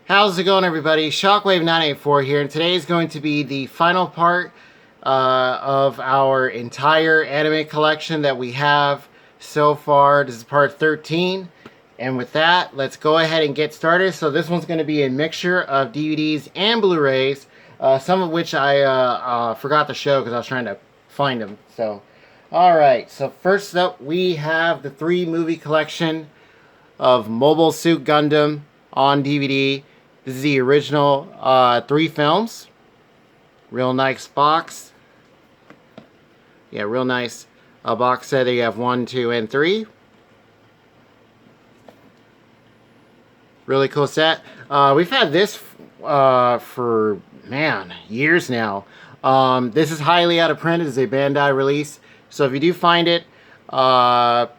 How's it going, everybody? Shockwave984 here, and today is going to be the final part of our entire anime collection that we have so far. This is part 13, and with that, let's go ahead and get started. So this one's going to be a mixture of DVDs and Blu-rays, some of which I forgot to show because I was trying to find them. So, alright, so first up we have the 3-movie collection of Mobile Suit Gundam on DVD. This is the original 3 films. Real nice box. Yeah, real nice box set. There you have 1, 2, and 3. Really cool set. We've had this for, man, years now. This is highly out of print. It is a Bandai release. So if you do find it, I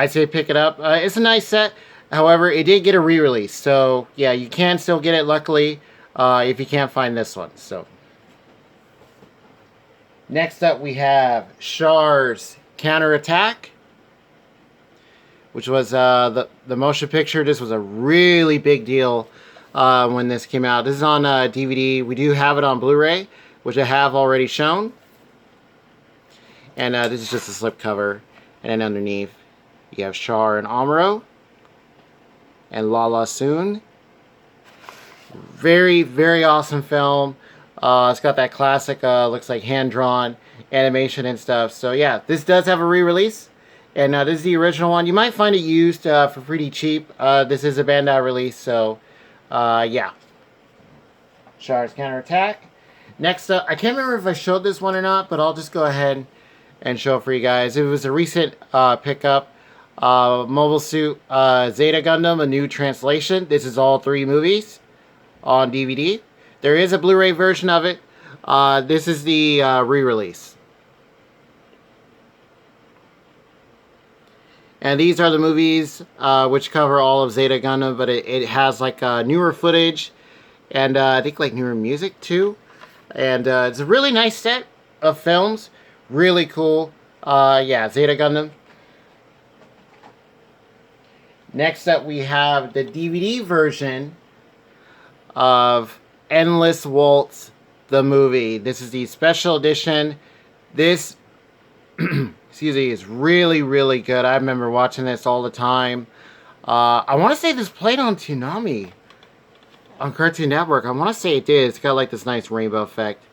say pick it up. It's a nice set. However, it did get a re-release, so yeah, you can still get it, luckily, if you can't find this one. So, next up we have Chars Counterattack, which was the motion picture. This was a really big deal when this came out. This is on DVD. We do have it on Blu-ray, which I have already shown. And this is just a slipcover. And then underneath, you have Char and Amuro. And Lala Soon. Very, very awesome film. It's got that classic, looks like hand-drawn animation and stuff. So yeah, this does have a re-release. And this is the original one. You might find it used for pretty cheap. This is a Bandai release, so yeah. Chars Counterattack. Next up, I can't remember if I showed this one or not, but I'll just go ahead and show it for you guys. It was a recent pickup. Mobile Suit Zeta Gundam, a new translation. This is all 3 movies on DVD. There is a Blu-ray version of it. This is the re-release. And these are the movies which cover all of Zeta Gundam, but it has like newer footage and I think like newer music too. And it's a really nice set of films. Really cool. Yeah, Zeta Gundam. Next up, we have the DVD version of Endless Waltz, the movie. This is the special edition. This, excuse me, is really, really good. I remember watching this all the time. I want to say this played on Toonami, on Cartoon Network. I want to say it did. It's got like this nice rainbow effect.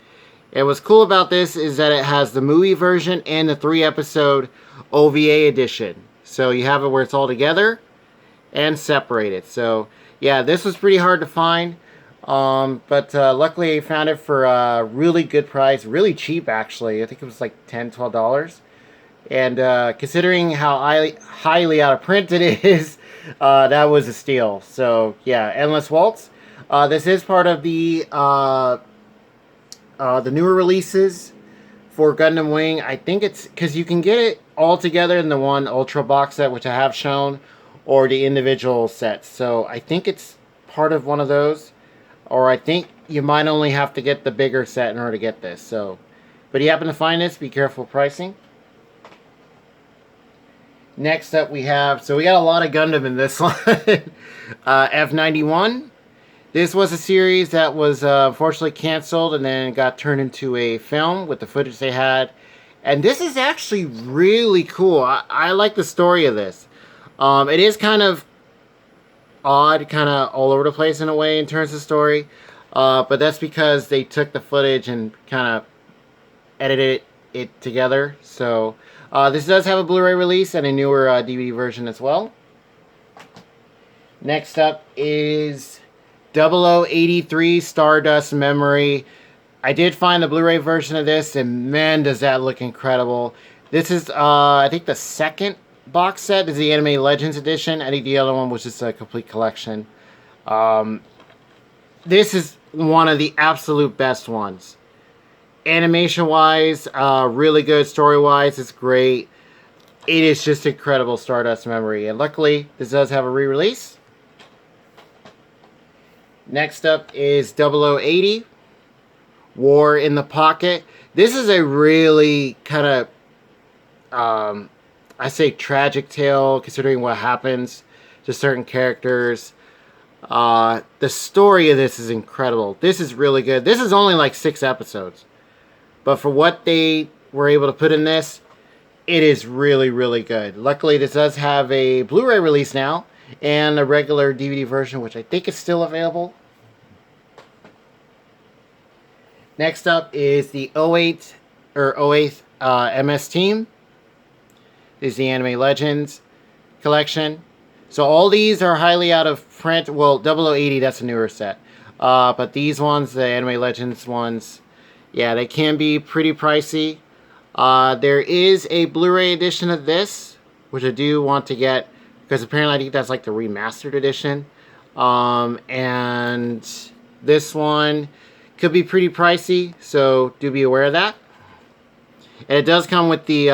And what's cool about this is that it has the movie version and the 3-episode OVA edition. So you have it where it's all together and separated. So yeah, this was pretty hard to find, but luckily I found it for a really good price, really cheap actually. I think it was like $10, $12, and considering how highly out of print it is, that was a steal. So yeah, Endless Waltz. This is part of the newer releases for Gundam Wing. I think it's because you can get it all together in the one Ultra box set, which I have shown, or the individual sets. So I think it's part of one of those, or I think you might only have to get the bigger set in order to get this. So, but if you happen to find this, be careful pricing. Next up we have, so we got a lot of Gundam in this one. F91. This was a series that was unfortunately canceled and then got turned into a film with the footage they had. And this is actually really cool. I like the story of this. It is kind of odd, kind of all over the place in a way in terms of story. But that's because they took the footage and kind of edited it together. So this does have a Blu-ray release and a newer DVD version as well. Next up is 0083 Stardust Memory. I did find the Blu-ray version of this, and man, does that look incredible. This is, I think, the second box set is the Anime Legends edition. I think the other one was just a complete collection. This is one of the absolute best ones. Animation-wise, really good. Story-wise, it's great. It is just incredible, Stardust Memory. And luckily, this does have a re-release. Next up is 0080, War in the Pocket. This is a really kind of, I say tragic tale, considering what happens to certain characters. The story of this is incredible. This is really good. This is only like 6 episodes. But for what they were able to put in this, it is really, really good. Luckily, this does have a Blu-ray release now and a regular DVD version, which I think is still available. Next up is the 08th MS Team. This is the Anime Legends collection. So all these are highly out of print. Well, 0080, that's a newer set. But these ones, the Anime Legends ones, yeah, they can be pretty pricey. There is a Blu-ray edition of this, which I do want to get, because apparently I think that's like the remastered edition. And this one could be pretty pricey, so do be aware of that. And it does come with the,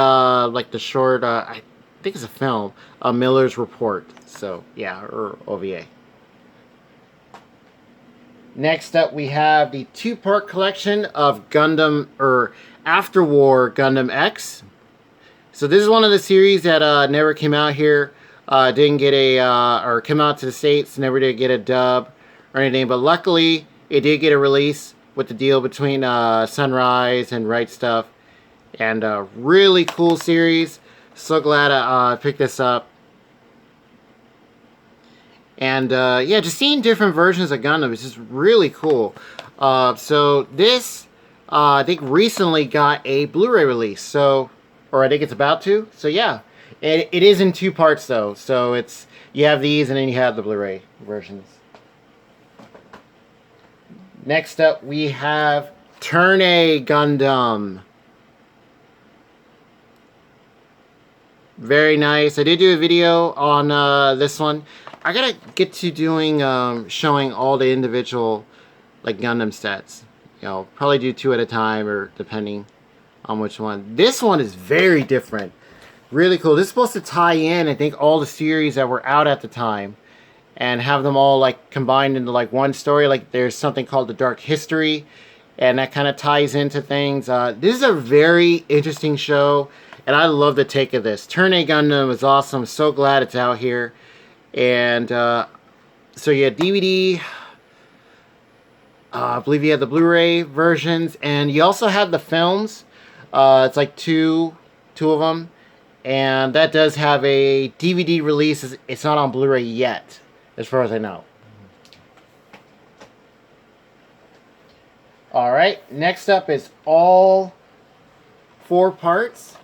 like the short, I think it's a film, Miller's Report. So, yeah, or OVA. Next up, we have the 2-part collection of Gundam, or After War Gundam X. So this is one of the series that never came out here. Didn't get a, or come out to the States, never did get a dub or anything. But luckily, it did get a release with the deal between Sunrise and Right Stuff. And a really cool series. So glad I picked this up. And yeah, just seeing different versions of Gundam is just really cool. So this, I think recently got a Blu-ray release. So, or I think it's about to. So yeah, it is in 2 parts though. So it's, you have these and then you have the Blu-ray versions. Next up we have Turn A Gundam. Very nice. I did do a video on this one. I gotta get to doing, showing all the individual, like, Gundam sets. You know, probably do 2 at a time, or depending on which one. This one is very different. Really cool. This is supposed to tie in, I think, all the series that were out at the time. And have them all, like, combined into, like, one story. Like, there's something called The Dark History. And that kind of ties into things. This is a very interesting show. And I love the take of this. Turn A Gundam is awesome. So glad it's out here. And so you had DVD, I believe you had the Blu-ray versions, and you also had the films. It's like two of them, and that does have a DVD release. It's not on Blu-ray yet, as far as I know. All right, next up is all 4 parts,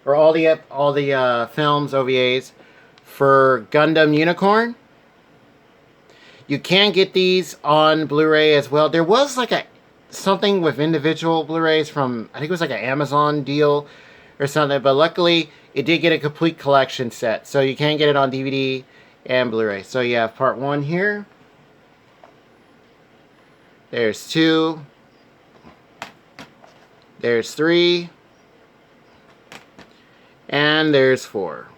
or all the films, OVAs. For Gundam Unicorn. You can get these on Blu-ray as well. There was like something with individual Blu-rays from, I think it was like an Amazon deal or something, but luckily it did get a complete collection set. So you can get it on DVD and Blu-ray. So you have part 1 here. There's 2. There's 3. And there's 4.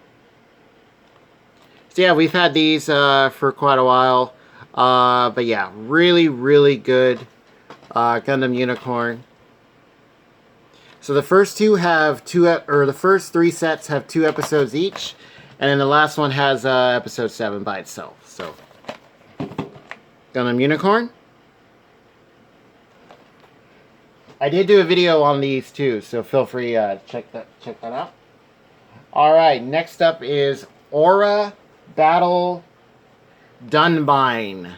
So yeah, we've had these for quite a while. But yeah, really, really good Gundam Unicorn. So the first 2 have the first 3 sets have 2 episodes each. And then the last one has episode 7 by itself. So, Gundam Unicorn. I did do a video on these too, so feel free to check that out. Alright, next up is Aura Battle Dunbine.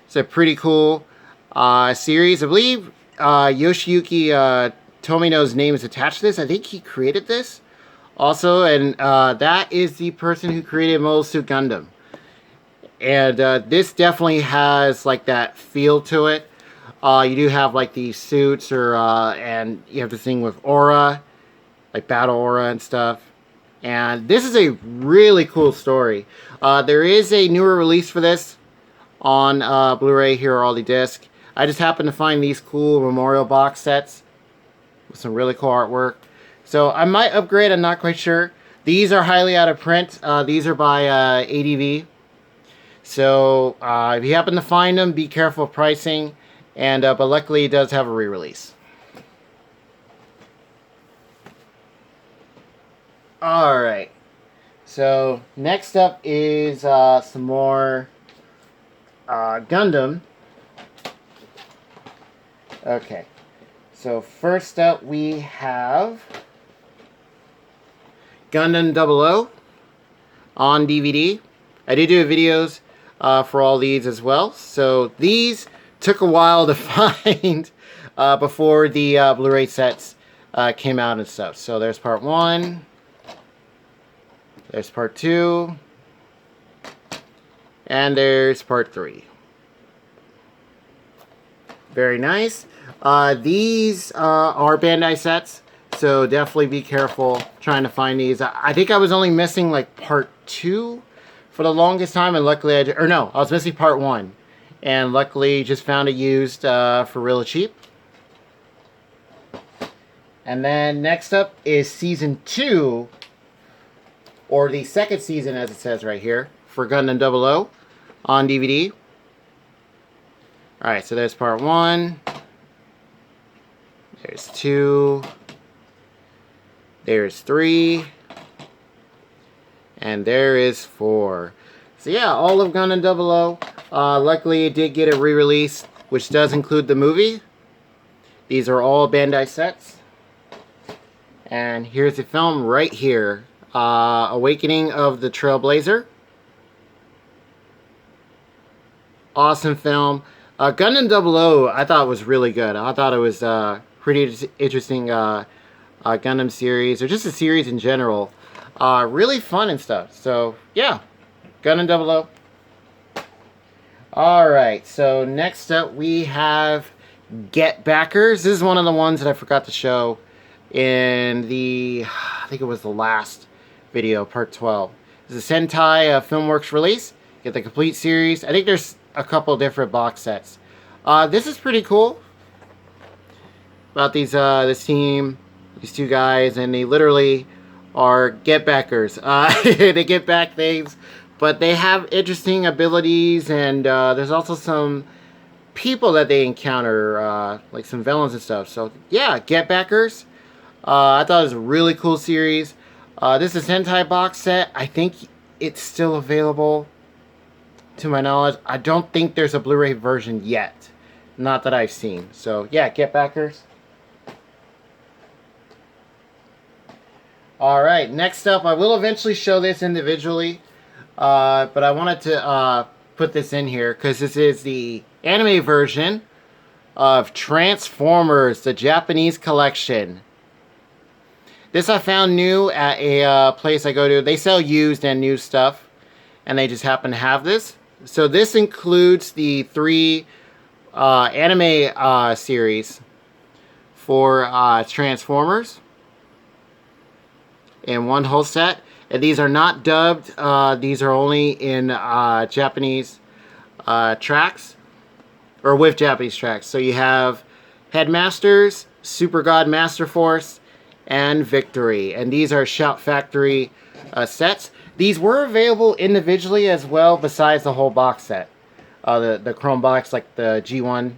It's a pretty cool series. I believe Yoshiyuki Tomino's name is attached to this. I think he created this also, and that is the person who created Mobile Suit Gundam. And this definitely has like that feel to it. You do have like these suits, and you have the thing with aura, like battle aura and stuff. And this is a really cool story. There is a newer release for this on Blu-ray. Here are all the discs. I just happened to find these cool memorial box sets with some really cool artwork. So I might upgrade, I'm not quite sure. These are highly out of print. These are by ADV. So if you happen to find them, be careful of pricing. And but luckily it does have a re-release. Alright. So next up is some more Gundam. Okay, so first up we have Gundam Double O on DVD. I did do videos for all these as well. So these took a while to find before the Blu-ray sets came out and stuff. So there's part 1. There's part 2. And there's part 3. Very nice. These are Bandai sets. So definitely be careful trying to find these. I think I was only missing like part 2 for the longest time, and luckily I was missing part 1, and luckily just found it used for real cheap. And then next up is season 2, or the second season as it says right here, for Gundam Double O on DVD. Alright, so there's part 1, there's 2, there's 3, and there is 4. So yeah, all of Gundam Double O. Luckily it did get a re-release, which does include the movie. These are all Bandai sets. And here's the film right here. Awakening of the Trailblazer. Awesome film. Gundam Double O I thought was really good. I thought it was pretty interesting Gundam series, or just a series in general. Really fun and stuff. So yeah, Gundam Double O. Alright, so next up we have Get Backers. This is one of the ones that I forgot to show in the, I think it was the last video, part 12. This is a Sentai Filmworks release. Get the complete series. I think there's a couple different box sets. This is pretty cool. About these this team, these two guys, and they literally are get backers. They get back things, but they have interesting abilities, and there's also some people that they encounter, like some villains and stuff. So yeah, get backers. I thought it was a really cool series. This is a Sentai box set. I think it's still available, to my knowledge. I don't think there's a Blu-ray version yet. Not that I've seen. So yeah, get backers. Alright, next up, I will eventually show this individually. But I wanted to put this in here because this is the anime version of Transformers, the Japanese collection. This I found new at a place I go to. They sell used and new stuff, and they just happen to have this. So this includes the 3 anime series for Transformers in one whole set. And these are not dubbed. These are only in Japanese tracks, or with Japanese tracks. So you have Headmasters, Super God Master Force, and Victory. And these are Shout Factory sets. These were available individually as well, besides the whole box set. The Chrome box, like the G1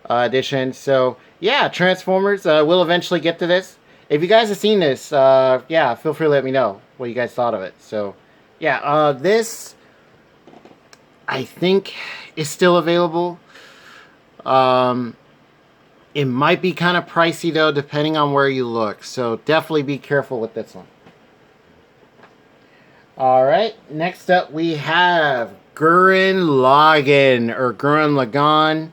edition. So yeah, Transformers. We'll eventually get to this. If you guys have seen this, yeah, feel free to let me know what you guys thought of it. So yeah, this I think is still available. It might be kind of pricey though, depending on where you look. So definitely be careful with this one. Alright, next up we have Gurren Lagann, or Gurren Lagann.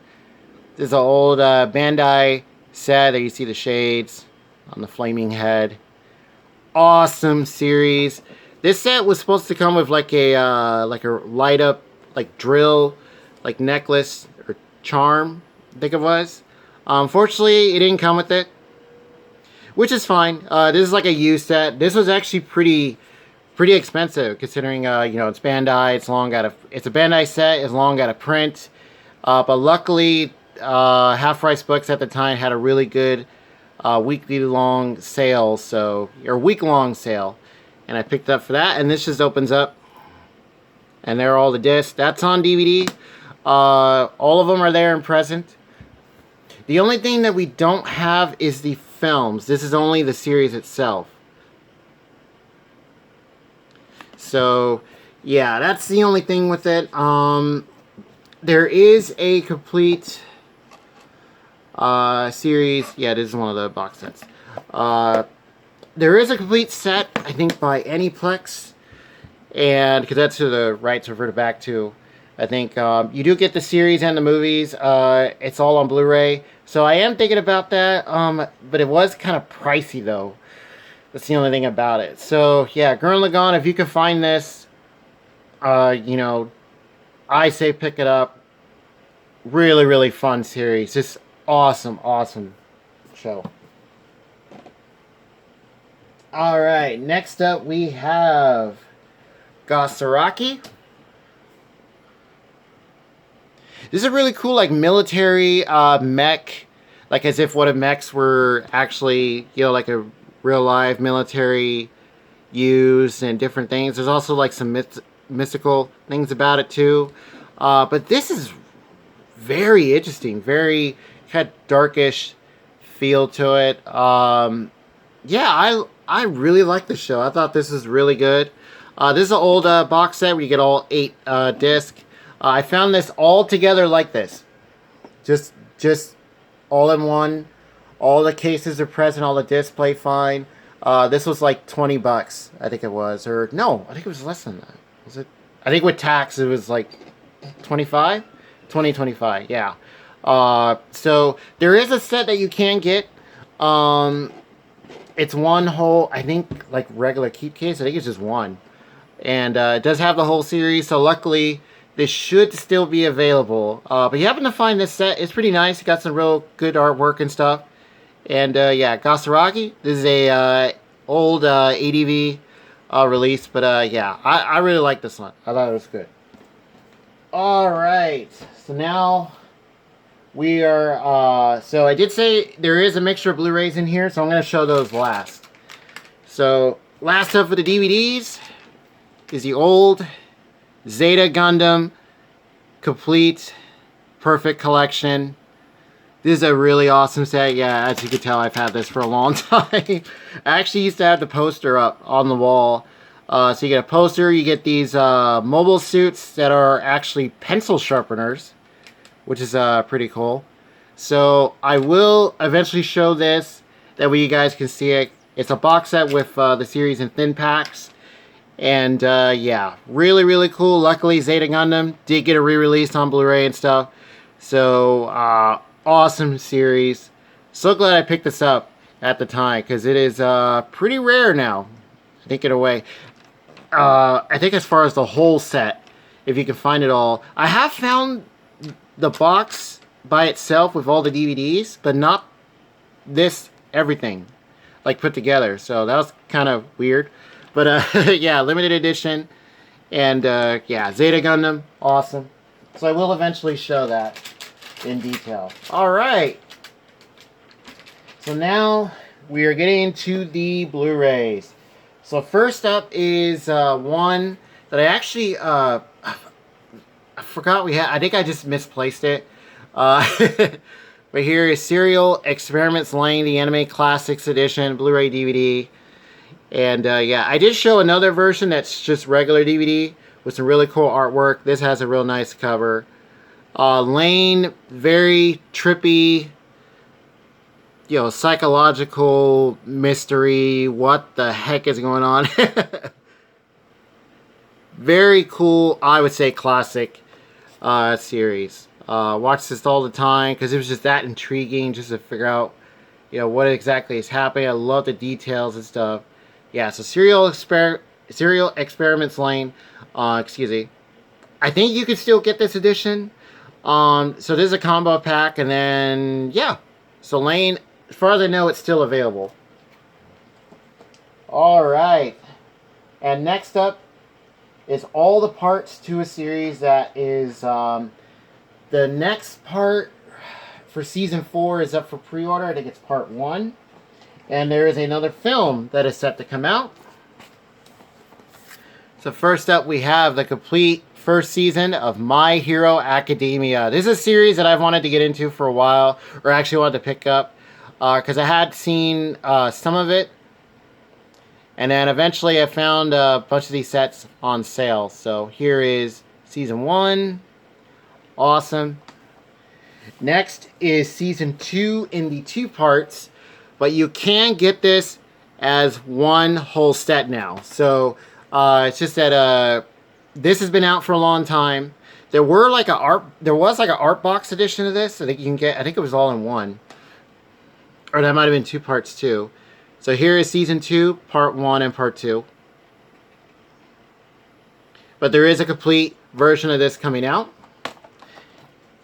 This is an old Bandai set. There you see the shades on the flaming head. Awesome series. This set was supposed to come with like a light up, like drill, like necklace or charm, I think it was. Unfortunately, it didn't come with it, which is fine. This is like a used set. This was actually pretty expensive considering you know, it's Bandai. It's a Bandai set. It's long out of print. But luckily, Half Price Books at the time had a really good weekly long sale, or week long sale, and I picked up for that. And this just opens up, and there are all the discs. That's on DVD. All of them are there and present. The only thing that we don't have is the films. This is only the series itself. So, yeah, that's the only thing with it. There is a complete series. Yeah, this is one of the box sets. There is a complete set, I think, by Aniplex. And because that's who the rights reverted back to. I think you do get the series and the movies. It's all on Blu-ray. So I am thinking about that. But it was kind of pricey, though. That's the only thing about it. So, yeah, Gurren Lagann, if you can find this, you know, I say pick it up. Really, really fun series. Just awesome, awesome show. Alright, next up we have Gokuraki. This is a really cool, like, military mech. Like, as if what if mechs were actually, you know, like a real life military use and different things. There's also, like, some mystical things about it, too. But this is very interesting. Very kind of darkish feel to it. Yeah, I really like this show. I thought this was really good. This is an old box set where you get all 8 discs. I found this all together like this. Just all in one. All the cases are present. All the discs play fine. This was like $20, I think it was. Or, no, I think it was less than that. Was it? I think with tax it was like 25? 25, yeah. So, there is a set that you can get. It's one whole, I think, like regular keep case. I think it's just one. And it does have the whole series, so luckily this should still be available. But you happen to find this set. It's pretty nice. It got some real good artwork and stuff. And yeah, Gokuraki. This is a old ADV release. But yeah, I really like this one. I thought it was good. Alright. So now we are, so I did say there is a mixture of Blu-rays in here, so I'm going to show those last. So, last up for the DVDs is the old Zeta Gundam Complete Perfect Collection. This is a really awesome set. Yeah, as you can tell, I've had this for a long time. I actually used to have the poster up on the wall. So you get a poster, you get these mobile suits that are actually pencil sharpeners, which is pretty cool. So I will eventually show this. That way you guys can see it. It's a box set with the series in thin packs. And yeah, really, really cool. Luckily, Zeta Gundam did get a re-release on Blu-ray and stuff. So, awesome series. So glad I picked this up at the time. Because it is pretty rare now. I think in a way. I think as far as the whole set, if you can find it all. I have found the box by itself with all the DVDs, but not this everything like put together. So that was kind of weird. But yeah, limited edition. And yeah, Zeta Gundam, awesome. So I will eventually show that in detail. Alright. So now we are getting into the Blu-rays. So first up is one that I actually I forgot we had. I think I just misplaced it. But here is Serial Experiments Lane, the Anime Classics Edition, Blu-ray DVD. And yeah, I did show another version that's just regular DVD with some really cool artwork. This has a real nice cover. Lane, very trippy, you know, psychological mystery. What the heck is going on? Very cool, I would say classic series. Watch this all the time because it was just that intriguing just to figure out, you know, what exactly is happening. I love the details and stuff. Yeah, so Serial Experiments Lane. Excuse me. I think you can still get this edition. So there's a combo pack, and then yeah. So Lane, as far as I know, it's still available. Alright. And next up is all the parts to a series that is the next part for season 4 is up for pre-order. I think it's part 1. And there is another film that is set to come out. So first up we have the complete first season of My Hero Academia. This is a series that I've wanted to get into for a while, or actually wanted to pick up, because I had seen some of it. And then eventually I found a bunch of these sets on sale. So here is Season 1. Awesome. Next is Season 2 in the 2 parts. But you can get this as one whole set now. So it's just that this has been out for a long time. There was like an art box edition of this. I think you can get. I think it was all in one, or that might have been 2 parts too. So here is Season 2, Part 1 and Part 2. But there is a complete version of this coming out.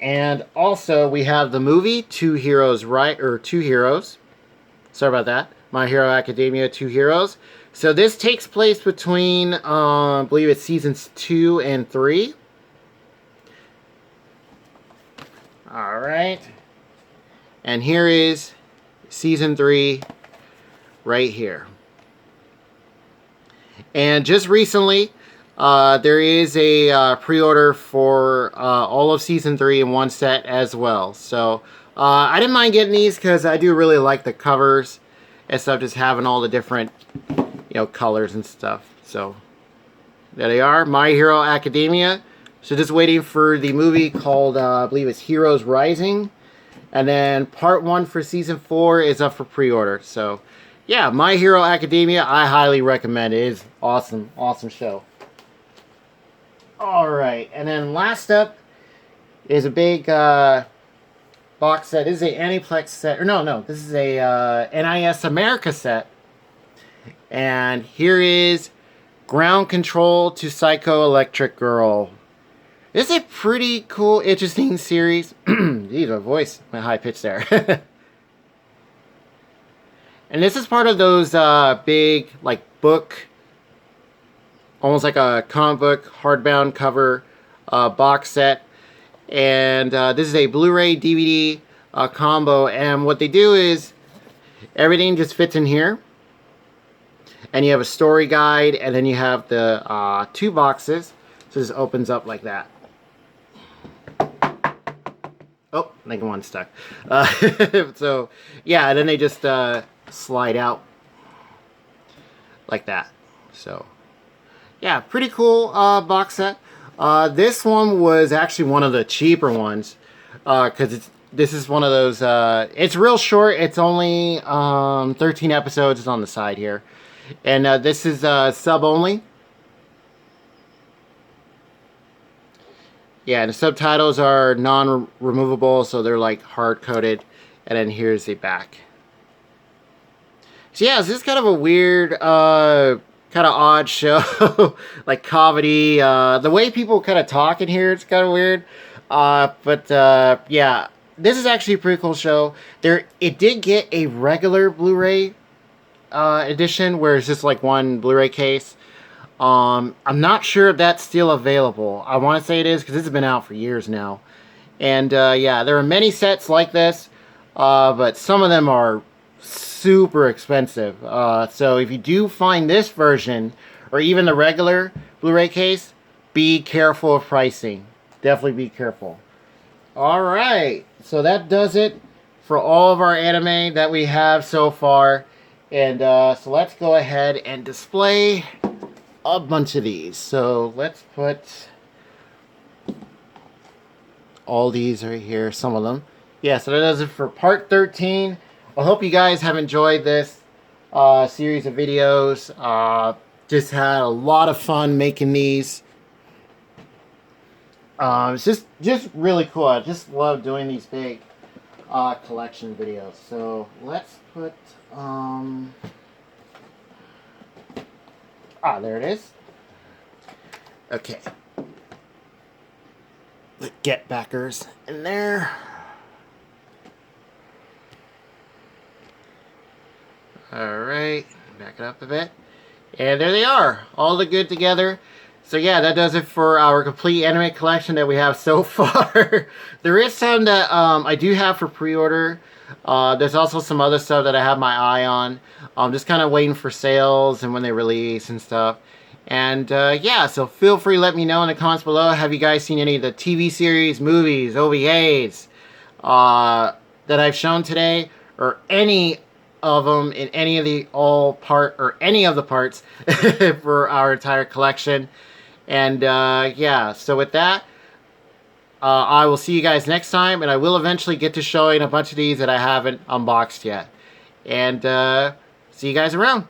And also we have the movie Two Heroes. Sorry about that. My Hero Academia 2 Heroes. So this takes place between I believe it's Seasons 2 and 3. Alright. And here is Season 3 right here. And just recently, there is a pre-order for all of Season 3 in one set as well. So I didn't mind getting these because I do really like the covers and stuff, just having all the different, colors and stuff. So there they are, My Hero Academia. So just waiting for the movie called, I believe it's Heroes Rising. And then Part 1 for Season 4 is up for pre-order. So, yeah, My Hero Academia, I highly recommend it. It is awesome, awesome show. Alright, and then last up is a big box set. This is a Aniplex set. Or no, this is a NIS America set. And here is Ground Control to Psycho Electric Girl. This is a pretty cool, interesting series. Geez, my voice went high pitched there. And this is part of those big, book, almost like a comic book, hardbound cover box set. And this is a Blu-ray DVD combo. And what they do is, everything just fits in here. And you have a story guide, and then you have the 2 boxes. So this opens up like that. Oh, I think one's stuck. So, yeah, and then they just slide out like that. So, yeah, pretty cool box set. This one was actually one of the cheaper ones because this is one of those. It's real short. It's only 13 episodes. It's on the side here, and this is sub only. Yeah, and the subtitles are non-removable, so they're like hard-coded. And then here's the back. So yeah, this is kind of a weird, kind of odd show. Like comedy. The way people kind of talk in here, it's kind of weird. Yeah, this is actually a pretty cool show. It did get a regular Blu-ray edition, where it's just like one Blu-ray case. I'm not sure if that's still available. I want to say it is because this has been out for years now. And yeah, there are many sets like this, but some of them are super expensive. So if you do find this version, or even the regular Blu-ray case, be careful of pricing. Definitely be careful. Alright, so that does it for all of our anime that we have so far. And so let's go ahead and display a bunch of these. So let's put all these right here, some of them. Yeah, so that does it for part 13. I hope you guys have enjoyed this series of videos. Just had a lot of fun making these. It's just really cool. I just love doing these big collection videos. So let's put there it is. Okay. The get backers in there. Alright, back it up a bit. And there they are, all the good together. So yeah, that does it for our complete anime collection that we have so far. There is some that I do have for pre-order. There's also some other stuff that I have my eye on. I'm just kind of waiting for sales and when they release and stuff. And yeah, so feel free to let me know in the comments below. Have you guys seen any of the TV series, movies, OVAs that I've shown today? Or any of them in any of the any of the parts for our entire collection. And yeah, so with that, I will see you guys next time, and I will eventually get to showing a bunch of these that I haven't unboxed yet. And see you guys around.